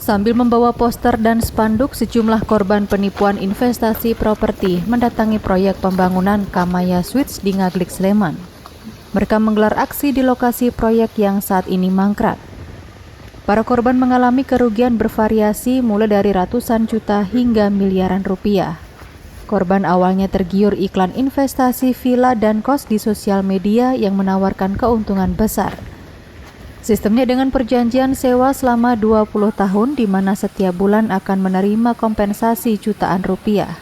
Sambil membawa poster dan spanduk, sejumlah korban penipuan investasi properti mendatangi proyek pembangunan Kamaya Suites di Ngaglik, Sleman. Mereka menggelar aksi di lokasi proyek yang saat ini mangkrak. Para korban mengalami kerugian bervariasi mulai dari ratusan juta hingga miliaran rupiah. Korban awalnya tergiur iklan investasi villa dan kos di sosial media yang menawarkan keuntungan besar. Sistemnya dengan perjanjian sewa selama 20 tahun di mana setiap bulan akan menerima kompensasi jutaan rupiah.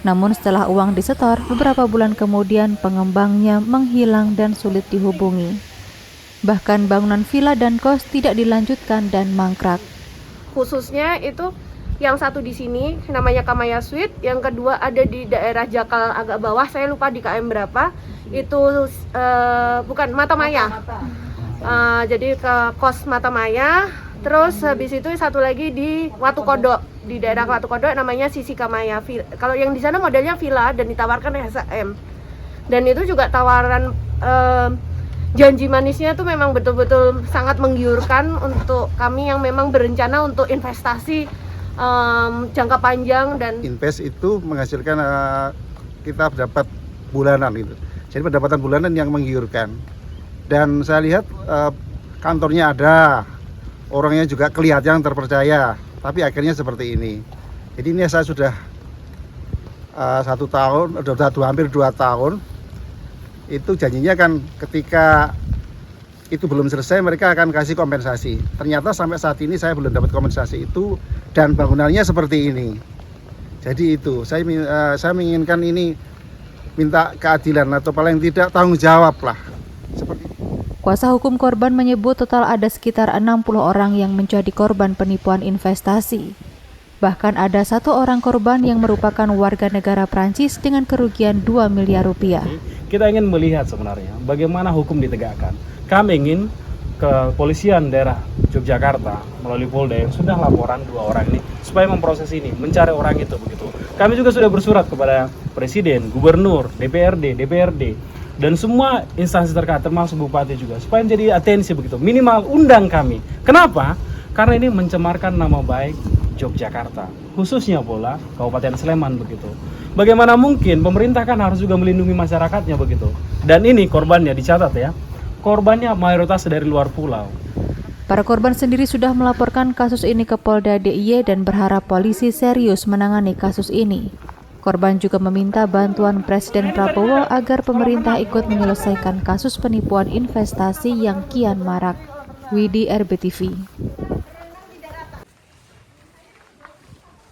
Namun setelah uang disetor, beberapa bulan kemudian pengembangnya menghilang dan sulit dihubungi. Bahkan bangunan villa dan kos tidak dilanjutkan dan mangkrak. Khususnya itu yang satu di sini namanya Kamaya Suite, yang kedua ada di daerah Jakal agak bawah, saya lupa di KM berapa, itu bukan Matamaya. Jadi ke kos Matamaya, terus habis itu satu lagi di Watu Kodok, di daerah Watu Kodok namanya Sisi Kamaya. Kalau yang di sana modelnya villa dan ditawarkan SHM. Dan itu juga tawaran janji manisnya itu memang betul-betul sangat menggiurkan untuk kami yang memang berencana untuk investasi jangka panjang. Dan invest itu menghasilkan kita dapat bulanan gitu. Jadi pendapatan bulanan yang menggiurkan. Dan saya lihat kantornya ada, orangnya juga kelihatan terpercaya, tapi akhirnya seperti ini. Jadi ini saya sudah 1 tahun, hampir 2 tahun. Itu janjinya kan ketika itu belum selesai mereka akan kasih kompensasi. Ternyata sampai saat ini saya belum dapat kompensasi itu dan bangunannya seperti ini. Jadi itu saya menginginkan ini, minta keadilan atau paling tidak tanggung jawab lah. Seperti Kuasa hukum korban menyebut total ada sekitar 60 orang yang menjadi korban penipuan investasi. Bahkan ada 1 orang korban yang merupakan warga negara Prancis dengan kerugian 2 miliar rupiah. Kita ingin melihat sebenarnya bagaimana hukum ditegakkan. Kami ingin kepolisian daerah Yogyakarta melalui Polda yang sudah laporan 2 orang ini supaya memproses ini, mencari orang itu begitu. Kami juga sudah bersurat kepada Presiden, Gubernur, DPRD, dan semua instansi terkait termasuk Bupati juga supaya menjadi atensi begitu, minimal undang kami. Kenapa? Karena ini mencemarkan nama baik Yogyakarta, khususnya pula Kabupaten Sleman begitu. Bagaimana mungkin pemerintah kan harus juga melindungi masyarakatnya begitu. Dan ini korbannya dicatat ya, korbannya mayoritas dari luar pulau. Para korban sendiri sudah melaporkan kasus ini ke Polda DIY dan berharap polisi serius menangani kasus ini. Korban juga meminta bantuan Presiden Prabowo agar pemerintah ikut menyelesaikan kasus penipuan investasi yang kian marak. Widi, RBTV.